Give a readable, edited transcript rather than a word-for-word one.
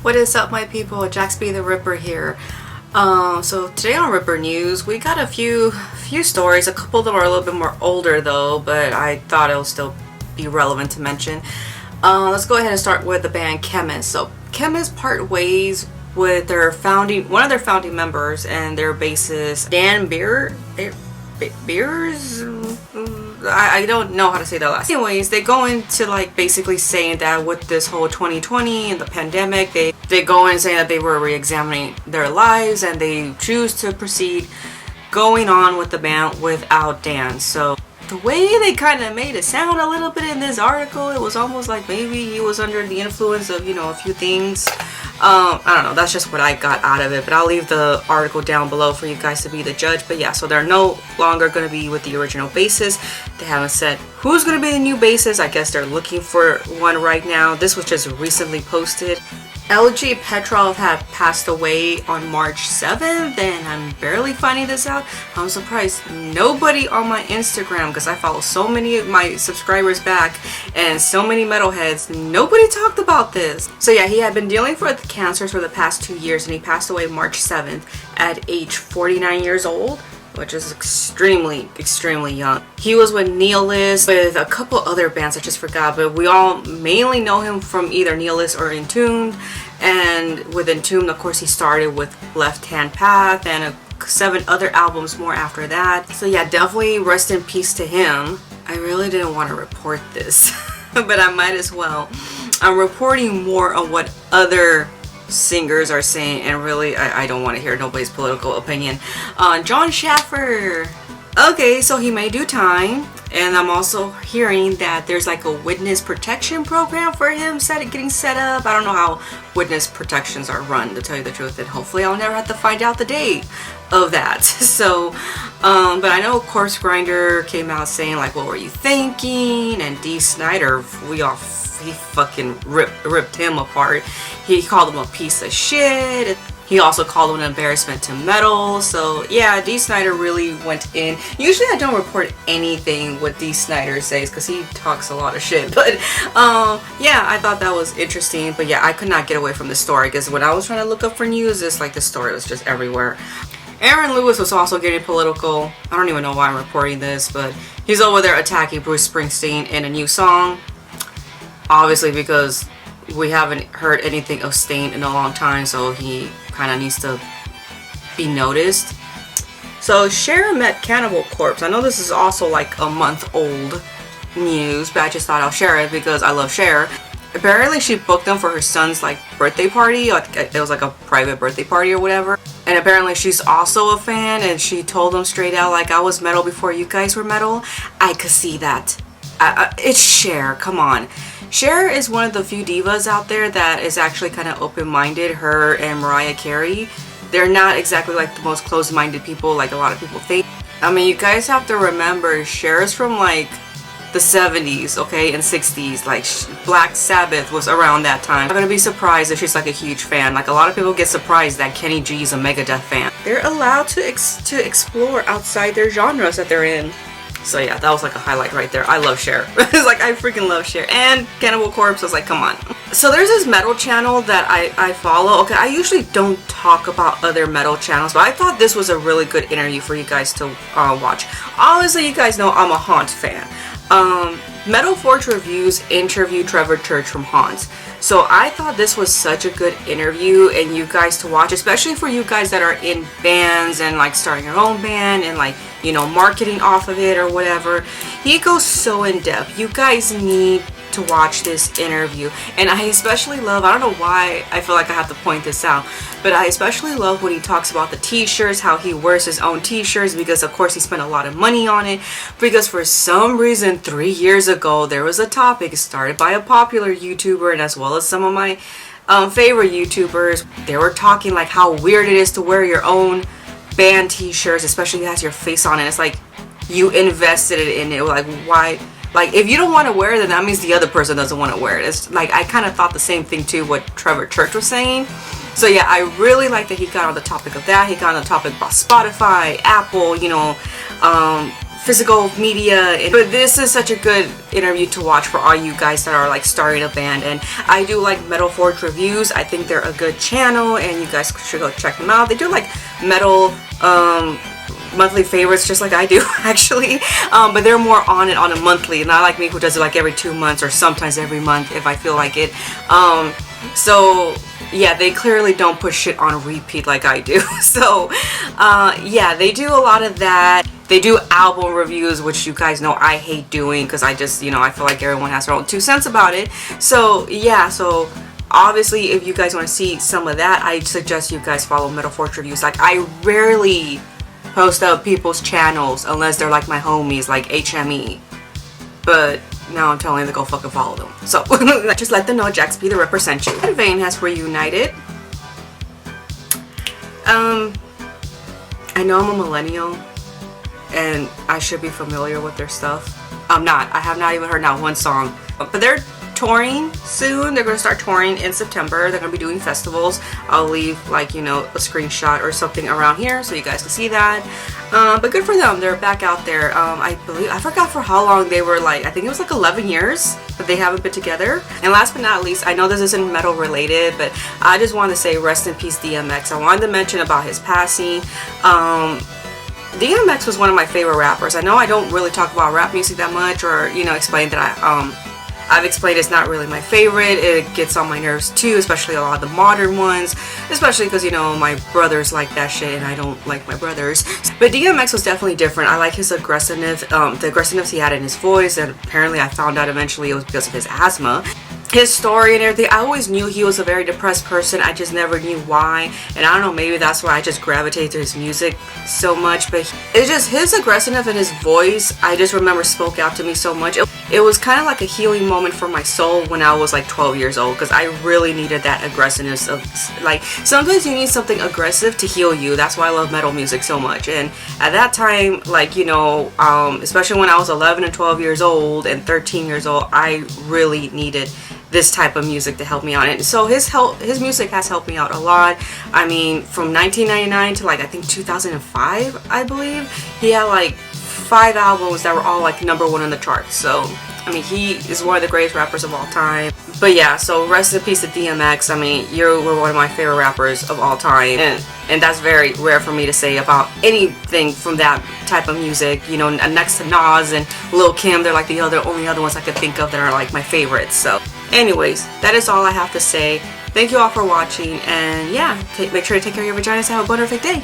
What is up, my people? JaxB.TheRipper here. So today on Ripper News, we got a few stories. A couple of them are a little bit more older though, but I thought it will still be relevant to mention. Let's go ahead and start with the band Chemist. So Chemist part ways with one of their founding members and their bassist Dan Beers. I don't know how to say that last. Anyways, they go into like basically saying that with this whole 2020 and the pandemic, they go in saying that they were re-examining their lives and they choose to proceed going on with the band without Dan. So the way they kind of made it sound a little bit in this article, it was almost like maybe he was under the influence of, a few things. I don't know, that's just what I got out of it, but I'll leave the article down below for you guys to be the judge. But yeah, so they're no longer going to be with the original bassist. They haven't said who's going to be the new bassist. I guess they're looking for one right now. This was just recently posted. LG Petrov had passed away on March 7th, and I'm barely finding this out. I'm surprised nobody on my Instagram, because I follow so many of my subscribers back and so many metalheads, nobody talked about this. So yeah, he had been dealing with cancer for the past 2 years, and he passed away March 7th at age 49 years old, which is extremely young. He was with Nihilist, with a couple other bands I just forgot, but we all mainly know him from either Nihilist or Entombed. And with Entombed, of course, he started with Left Hand Path and 7 other albums more after that. So yeah, definitely rest in peace to him. I really didn't want to report this, but I might as well. I'm reporting more on what other singers are saying, and really I don't want to hear nobody's political opinion. John Schaffer, okay, so he may do time, and I'm also hearing that there's like a witness protection program for him getting set up. I don't know how witness protections are run, to tell you the truth, and hopefully I'll never have to find out the date of that. So but I know Corpse Grinder came out saying like, what were you thinking? And Dee Snider, he fucking ripped him apart. He called him a piece of shit. He also called him an embarrassment to metal. So yeah, Dee Snider really went in. Usually I don't report anything what Dee Snider says because he talks a lot of shit. But yeah, I thought that was interesting. But yeah, I could not get away from the story because when I was trying to look up for news, it's like the story was just everywhere. Aaron Lewis was also getting political. I don't even know why I'm reporting this, but he's over there attacking Bruce Springsteen in a new song. Obviously because we haven't heard anything of Stain in a long time, so he kind of needs to be noticed. So Cher met Cannibal Corpse. I know this is also like a month old news, but I just thought I'll share it because I love Cher. Apparently she booked them for her son's like birthday party. It was like a private birthday party or whatever. And apparently she's also a fan, and she told them straight out like, I was metal before you guys were metal. I could see that. It's Cher, come on. Cher is one of the few divas out there that is actually kind of open-minded. Her and Mariah Carey, they're not exactly like the most closed-minded people like a lot of people think. I mean, you guys have to remember, Cher is from like the 70s, okay, and 60s. Like Black Sabbath was around that time. I'm gonna be surprised if she's like a huge fan. Like a lot of people get surprised that Kenny G is a Megadeth fan. They're allowed to explore outside their genres that they're in. So yeah, that was like a highlight right there. I love Cher. It's like, I freaking love Cher. And Cannibal Corpse was like, come on. So there's this metal channel that I follow. Okay, I usually don't talk about other metal channels, but I thought this was a really good interview for you guys to watch. Obviously, you guys know I'm a Haunt fan. Metal Forge Reviews interviewed Trevor Church from Haunt. So I thought this was such a good interview and you guys to watch, especially for you guys that are in bands and like starting your own band and like, marketing off of it or whatever. He goes so in depth. You guys need to watch this interview. And I especially love, I don't know why I feel like I have to point this out, but I especially love when he talks about the t-shirts, how he wears his own t-shirts, because of course he spent a lot of money on it, because for some reason 3 years ago there was a topic started by a popular YouTuber and as well as some of my favorite YouTubers. They were talking like how weird it is to wear your own band t-shirts, especially if it has your face on it. It's like you invested in it. Like, why? Like, if you don't want to wear it, then that means the other person doesn't want to wear it. It's like, I kind of thought the same thing too, what Trevor Church was saying. So yeah, I really like that he got on the topic of that. He got on the topic about Spotify, Apple, physical media, but this is such a good interview to watch for all you guys that are like starting a band. And I do like Metal Forge reviews. I think they're a good channel and you guys should go check them out. They do like metal monthly favorites just like I do actually, but they're more on it on a monthly, not like me who does it like every 2 months or sometimes every month if I feel like it. So yeah, they clearly don't put shit on repeat like I do. So yeah, they do a lot of that. They do album reviews, which you guys know I hate doing because I just, you know, I feel like everyone has their own 2 cents about it. So yeah, so obviously if you guys want to see some of that, I suggest you guys follow Metal Forge reviews. Like, I rarely post up people's channels unless they're like my homies, like HME. But now I'm telling them to go fucking follow them. So just let them know JaxB.TheRipper sent you. Vein has reunited. I know I'm a millennial and I should be familiar with their stuff. I'm not. I have not even heard not one song. But they're touring soon. They're going to start touring in September. They're going to be doing festivals. I'll leave, like, you know, a screenshot or something around here so you guys can see that. But good for them. They're back out there. I believe, I forgot for how long they were, like, I think it was like 11 years that they haven't been together. And last but not least, I know this isn't metal related, but I just wanted to say rest in peace DMX. I wanted to mention about his passing. DMX was one of my favorite rappers. I know I don't really talk about rap music that much, or, you know, explain that I've explained it's not really my favorite. It gets on my nerves too, especially a lot of the modern ones, especially because, you know, my brothers like that shit and I don't like my brothers. But DMX was definitely different. I like his aggressiveness, the aggressiveness he had in his voice, and apparently I found out eventually it was because of his asthma. His story and everything, I always knew he was a very depressed person. I just never knew why, and I don't know, maybe that's why I just gravitated to his music so much. But it's just his aggressiveness and his voice, I just remember spoke out to me so much. It was kind of like a healing moment for my soul when I was like 12 years old, because I really needed that aggressiveness of, like, sometimes you need something aggressive to heal you. That's why I love metal music so much. And at that time, like, you know, especially when I was 11 and 12 years old and 13 years old, I really needed this type of music to help me out. And so his music has helped me out a lot. I mean, from 1999 to like I think 2005, I believe, he had like 5 albums that were all like #1 on the charts. So I mean, he is one of the greatest rappers of all time. But yeah, so rest in peace to DMX. I mean, you were one of my favorite rappers of all time, and that's very rare for me to say about anything from that type of music. You know, next to Nas and Lil Kim, they're like the only other ones I could think of that are like my favorites. So anyways, that is all I have to say. Thank you all for watching, and yeah, make sure to take care of your vaginas and have a wonderful day.